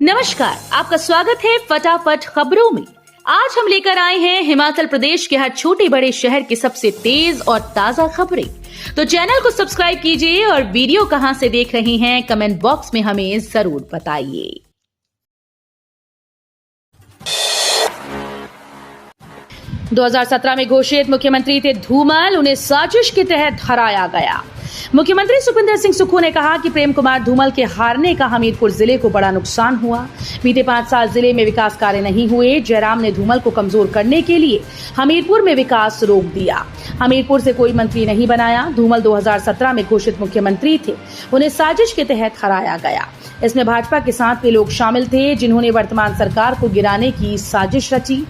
नमस्कार, आपका स्वागत है फटाफट खबरों में। आज हम लेकर आए हैं हिमाचल प्रदेश के हर छोटे बड़े शहर की सबसे तेज और ताजा खबरें। तो चैनल को सब्सक्राइब कीजिए और वीडियो कहां से देख रहे हैं कमेंट बॉक्स में हमें जरूर बताइए। – 2017 में घोषित मुख्यमंत्री थे धूमल, उन्हें साजिश के तहत हराया गया। मुख्यमंत्री सुखविंदर सिंह सुक्खू ने कहा कि प्रेम कुमार धूमल के हारने का हमीरपुर जिले को बड़ा नुकसान हुआ। बीते 5 साल जिले में विकास कार्य नहीं हुए। जयराम ने धूमल को कमजोर करने के लिए हमीरपुर में विकास रोक दिया। हमीरपुर से कोई मंत्री नहीं बनाया। धूमल 2017 में घोषित मुख्यमंत्री थे, उन्हें साजिश के तहत हराया गया। इसमें भाजपा के साथ वे लोग शामिल थे जिन्होंने वर्तमान सरकार को गिराने की साजिश रची।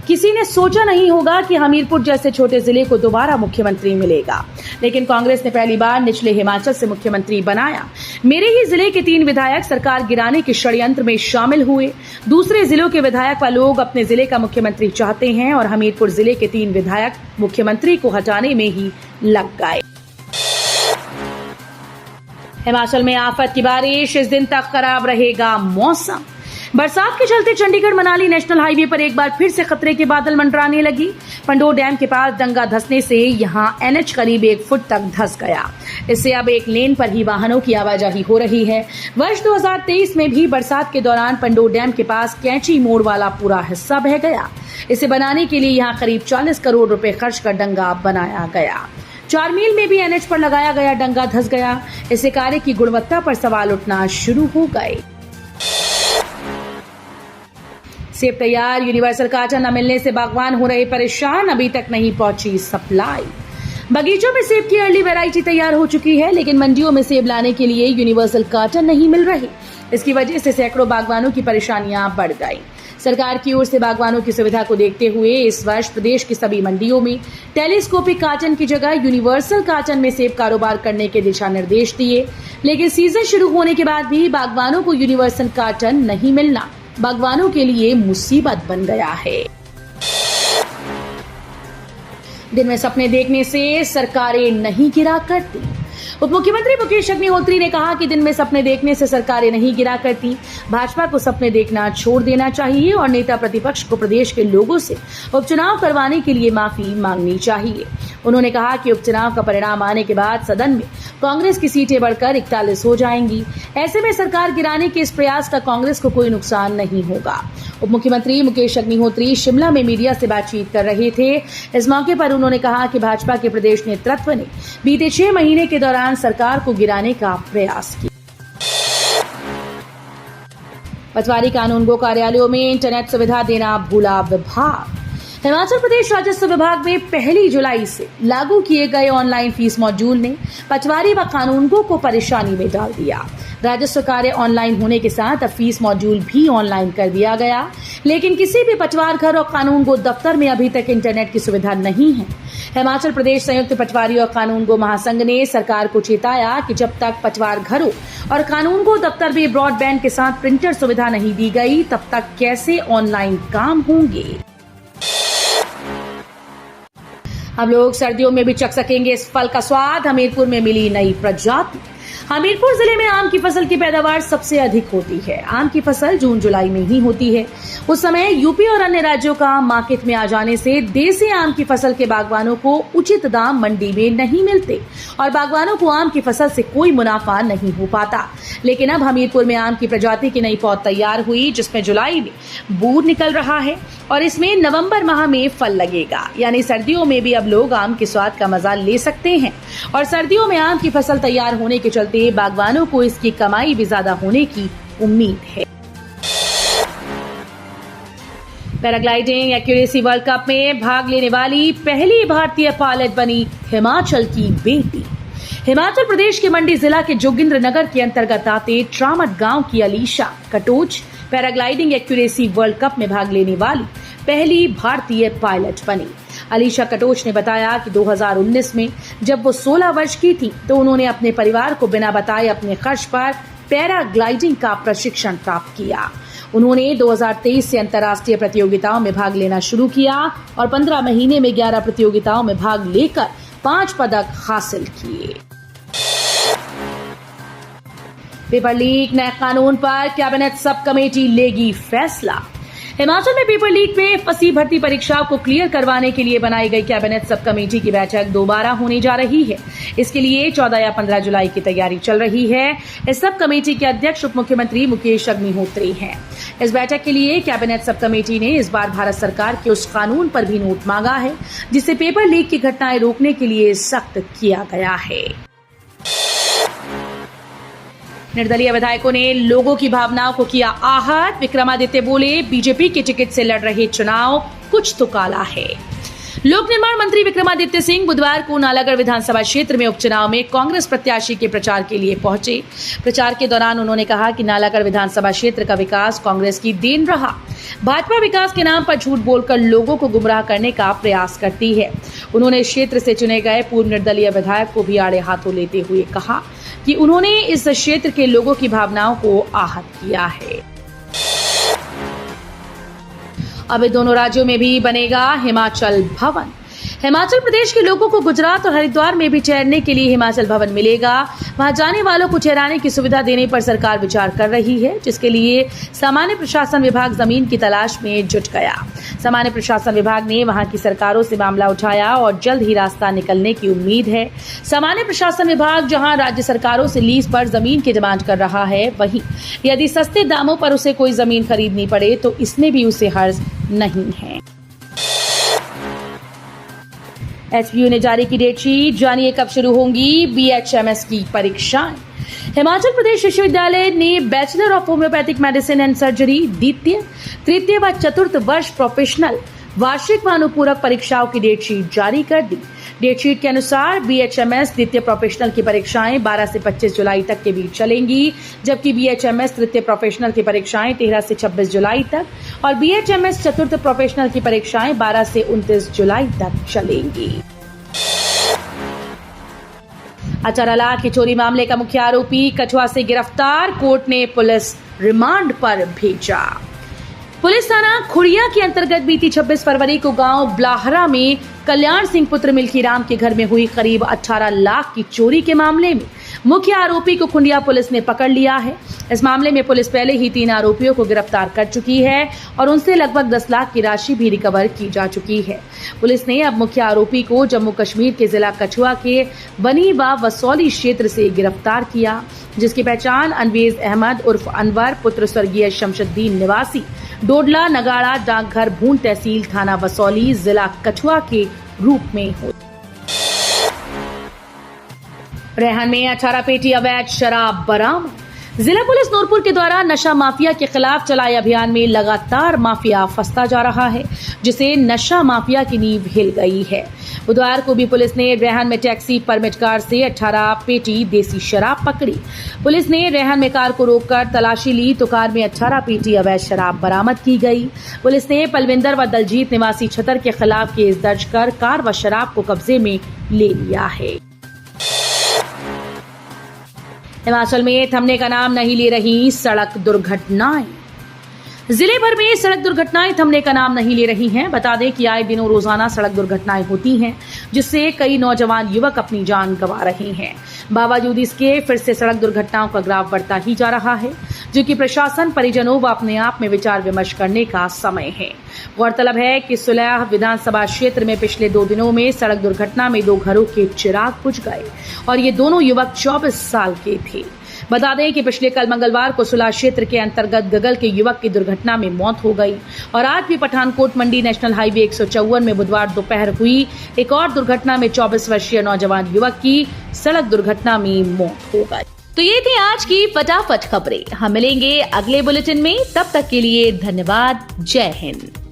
किसी ने सोचा नहीं होगा कि हमीरपुर जैसे छोटे जिले को दोबारा मुख्यमंत्री मिलेगा, लेकिन कांग्रेस ने पहली बार निचले हिमाचल से मुख्यमंत्री बनाया। मेरे ही जिले के 3 विधायक सरकार गिराने के षड्यंत्र में शामिल हुए। दूसरे जिलों के विधायक व लोग अपने जिले का मुख्यमंत्री चाहते हैं और हमीरपुर जिले के 3 विधायक मुख्यमंत्री को हटाने में ही लग गए। हिमाचल में आफत की बारिश, इस दिन तक खराब रहेगा मौसम। बरसात के चलते चंडीगढ़ मनाली नेशनल हाईवे पर एक बार फिर से खतरे के बादल मंडराने लगी। पंडोर डैम के पास डंगा धंसने से यहां एनएच करीब 1 फुट तक धंस गया। इससे अब एक लेन पर ही वाहनों की आवाजाही हो रही है। वर्ष 2023 में भी बरसात के दौरान पंडोर डैम के पास कैंची मोड़ वाला पूरा हिस्सा बह गया। इसे बनाने के लिए यहां करीब 40 करोड़ रुपए खर्च कर डंगा बनाया गया। 4 मील में भी एनएच पर लगाया गया डंगा धंस गया। इससे कार्य की गुणवत्ता पर सवाल उठना शुरू हो गए। सेब तैयार, यूनिवर्सल कार्टन न मिलने से बागवान हो रहे परेशान, अभी तक नहीं पहुंची सप्लाई। बगीचों में सेब की अर्ली वैरायटी तैयार हो चुकी है, लेकिन मंडियों में सेब लाने के लिए यूनिवर्सल कार्टन नहीं मिल रही। इसकी वजह से सैकड़ों बागवानों की परेशानियां बढ़ गई। सरकार की ओर से बागवानों की सुविधा को देखते हुए इस वर्ष प्रदेश की सभी मंडियों में टेलीस्कोपिक कार्टन की जगह यूनिवर्सल कार्टन में सेब कारोबार करने के दिशा निर्देश दिए, लेकिन सीजन शुरू होने के बाद भी बागवानों को यूनिवर्सल कार्टन नहीं मिलना बागवानों के लिए मुसीबत बन गया है। दिन में सपने देखने से सरकारें नहीं गिरा करती। उप मुख्यमंत्री मुकेश अग्निहोत्री ने कहा कि दिन में सपने देखने से सरकारें नहीं गिरा करती। भाजपा को सपने देखना छोड़ देना चाहिए और नेता प्रतिपक्ष को प्रदेश के लोगों से उपचुनाव करवाने के लिए माफी मांगनी चाहिए। उन्होंने कहा कि उपचुनाव का परिणाम आने के बाद सदन में कांग्रेस की सीटें बढ़कर 41 हो जाएंगी। ऐसे में सरकार गिराने के इस प्रयास का कांग्रेस को कोई नुकसान नहीं होगा। उप मुख्यमंत्री मुकेश अग्निहोत्री शिमला में मीडिया से बातचीत कर रहे थे। इस मौके पर उन्होंने कहा कि भाजपा के प्रदेश नेतृत्व ने बीते 6 महीने के दौरान सरकार को गिराने का प्रयास किया। पटवारी कानूनगो कार्यालयों में इंटरनेट सुविधा देना भूला विभाग। हिमाचल प्रदेश राजस्व विभाग में 1 जुलाई से लागू किए गए ऑनलाइन फीस मॉड्यूल ने पटवारी व कानूनगो को परेशानी में डाल दिया। राजस्व कार्य ऑनलाइन होने के साथ अब फीस मॉड्यूल भी ऑनलाइन कर दिया गया, लेकिन किसी भी पटवार घर और कानूनगो दफ्तर में अभी तक इंटरनेट की सुविधा नहीं है। हिमाचल प्रदेश संयुक्त पटवारी और कानूनगो महासंघ ने सरकार को चेताया कि जब तक पटवार घरों और कानूनगो दफ्तर में ब्रॉडबैंड के साथ प्रिंटर सुविधा नहीं दी गई, तब तक कैसे ऑनलाइन काम होंगे। अब लोग सर्दियों में भी चख सकेंगे इस फल का स्वाद। हमीरपुर में मिली नई प्रजाति। हमीरपुर जिले में आम की फसल की पैदावार सबसे अधिक होती है। आम की फसल जून जुलाई में ही होती है। उस समय यूपी और अन्य राज्यों का आम मार्केट में आ जाने से देसी आम की फसल के बागवानों को उचित दाम मंडी में नहीं मिलते और बागवानों को आम की फसल से कोई मुनाफा नहीं हो पाता। लेकिन अब हमीरपुर में आम की प्रजाति की नई पौध तैयार हुई, जिसमें जुलाई में बूर निकल रहा है और इसमें नवंबर माह में फल लगेगा। यानी सर्दियों में भी अब लोग आम के स्वाद का मजा ले सकते हैं और सर्दियों में आम की फसल तैयार होने के चलते बागवानों को इसकी कमाई भी ज्यादा होने की उम्मीद है। पैराग्लाइडिंग एक्यूरेसी वर्ल्ड कप में भाग लेने वाली पहली भारतीय पायलट बनी हिमाचल की बेटी। हिमाचल प्रदेश के मंडी जिला के जोगिंद्रनगर के अंतर्गत आते ट्रामट गांव की Alisha Katoch paragliding accuracy world cup में भाग लेने वाली पहली भारतीय पायलट बनी। अलीशा कटोच ने बताया कि 2019 में जब वो 16 वर्ष की थी तो उन्होंने अपने परिवार को बिना बताए अपने खर्च पर पैराग्लाइडिंग का प्रशिक्षण प्राप्त किया। उन्होंने 2023 से अंतर्राष्ट्रीय प्रतियोगिताओं में भाग लेना शुरू किया और 15 महीने में 11 प्रतियोगिताओं में भाग लेकर 5 पदक हासिल किए। पेपर लीक नए कानून पर कैबिनेट सब कमेटी लेगी फैसला। हिमाचल में पेपर लीक में फंसी भर्ती परीक्षाओं को क्लियर करवाने के लिए बनाई गई कैबिनेट सब कमेटी की बैठक दोबारा होने जा रही है। इसके लिए 14 या 15 जुलाई की तैयारी चल रही है। इस सब कमेटी के अध्यक्ष उप मुख्यमंत्री मुकेश अग्निहोत्री हैं। इस बैठक के लिए कैबिनेट सब कमेटी ने इस बार भारत सरकार के उस कानून पर भी नोट मांगा है जिसे पेपर लीक की घटनाएं रोकने के लिए सख्त किया गया है। निर्दलीय विधायकों ने लोगों की भावनाओं को किया आहत। विक्रमादित्य बोले, बीजेपी के टिकट से लड़ रहे चुनाव कुछ तो काला है। लोक निर्माण मंत्री विक्रमादित्य सिंह बुधवार को नालागढ़ विधानसभा क्षेत्र में उपचुनाव में कांग्रेस प्रत्याशी के प्रचार के लिए पहुंचे। प्रचार के दौरान उन्होंने कहा कि नालागढ़ विधानसभा क्षेत्र का विकास कांग्रेस की देन रहा। भाजपा विकास के नाम पर झूठ बोलकर लोगों को गुमराह करने का प्रयास करती है। उन्होंने इस क्षेत्र से चुने गए पूर्व निर्दलीय विधायक को भी आड़े हाथों लेते हुए कहा कि उन्होंने इस क्षेत्र के लोगों की भावनाओं को आहत किया है। अब दोनों राज्यों में भी बनेगा हिमाचल भवन। हिमाचल प्रदेश के लोगों को गुजरात और हरिद्वार में भी ठहरने के लिए हिमाचल भवन मिलेगा। वहां जाने वालों को ठहराने की सुविधा देने पर सरकार विचार कर रही है, जिसके लिए सामान्य प्रशासन विभाग जमीन की तलाश में जुट गया। सामान्य प्रशासन विभाग ने वहां की सरकारों से मामला उठाया और जल्द ही रास्ता निकलने की उम्मीद है। सामान्य प्रशासन विभाग जहां राज्य सरकारों से लीज पर जमीन की डिमांड कर रहा है, वहीं यदि सस्ते दामों पर उसे कोई जमीन खरीदनी पड़े तो इसमें भी उसे हर्ज नहीं है। एचपीयू ने जारी की डेटशीट, जानिए कब शुरू होंगी बीएचएमएस की परीक्षाएं। हिमाचल प्रदेश विश्वविद्यालय ने bachelor of homeopathic medicine and surgery द्वितीय, तृतीय व चतुर्थ वर्ष प्रोफेशनल वार्षिक व अनुपूरक परीक्षाओं की डेटशीट जारी कर दी। डेटशीट के अनुसार बीएचएमएस द्वितीय प्रोफेशनल की परीक्षाएं 12 से 25 जुलाई तक के बीच चलेंगी, जबकि बीएचएमएस तृतीय प्रोफेशनल की परीक्षाएं 13 से 26 जुलाई तक और बीएचएमएस चतुर्थ प्रोफेशनल की परीक्षाएं 12 से 29 जुलाई तक चलेंगी। अचाराला की चोरी मामले का मुख्य आरोपी कठुआ से गिरफ्तार, कोर्ट ने पुलिस रिमांड पर भेजा। पुलिस थाना खुड़िया के अंतर्गत बीती 26 फरवरी को गांव ब्लाहरा में कल्याण सिंह पुत्र मिल्की राम के घर में हुई करीब 18 लाख की चोरी के मामले में मुख्य आरोपी को खुंडिया पुलिस ने पकड़ लिया है। इस मामले में पुलिस पहले ही 3 आरोपियों को गिरफ्तार कर चुकी है और उनसे लगभग 10 लाख की राशि भी रिकवर की जा चुकी है। पुलिस ने अब मुख्य आरोपी को जम्मू कश्मीर के जिला कठुआ के बनी व वसौली क्षेत्र से गिरफ्तार किया, जिसकी पहचान अनवेज अहमद उर्फ अनवर पुत्र स्वर्गीय शमशुद्दीन निवासी डोडला नगाड़ा डाकघर भून तहसील थाना वसौली जिला कठुआ के रूप में हुई। रेहन में 18 पेटी अवैध शराब बरामद। जिला पुलिस नूरपुर के द्वारा नशा माफिया के खिलाफ चलाए अभियान में लगातार माफिया फंसता जा रहा है, जिसे नशा माफिया की नींव हिल गई है। बुधवार को भी पुलिस ने रेहन में टैक्सी परमिट कार से 18 पेटी देसी शराब पकड़ी। पुलिस ने रेहन में कार को रोककर तलाशी ली तो कार में 18 पेटी अवैध शराब बरामद की गई। पुलिस ने पलविंदर व दलजीत निवासी छतर के खिलाफ केस दर्ज कर कार व शराब को कब्जे में ले लिया है। हिमाचल में थमने का नाम नहीं ले रही सड़क दुर्घटनाएं। जिले भर में सड़क दुर्घटनाएं थमने का नाम नहीं ले रही हैं। बता दें कि आए दिनों रोजाना सड़क दुर्घटनाएं होती हैं, जिससे कई नौजवान युवक अपनी जान गंवा रहे हैं। बावजूद इसके फिर से सड़क दुर्घटनाओं का ग्राफ बढ़ता ही जा रहा है, जो कि प्रशासन, परिजनों व अपने आप में विचार विमर्श करने का समय है। गौरतलब है कि सुलह विधानसभा क्षेत्र में पिछले 2 दिनों में सड़क दुर्घटना में 2 घरों के चिराग बुझ गए और ये दोनों युवक 24 साल के थे। बता दें कि पिछले कल मंगलवार को सुलह क्षेत्र के अंतर्गत गगल के युवक की दुर्घटना में मौत हो गई और आज भी पठानकोट मंडी नेशनल हाईवे 154 में बुधवार दोपहर हुई एक और दुर्घटना में 24 वर्षीय नौजवान युवक की सड़क दुर्घटना में मौत हो गई। तो ये थी आज की फटाफट खबरें। हम मिलेंगे अगले बुलेटिन में, तब तक के लिए धन्यवाद। जय हिंद।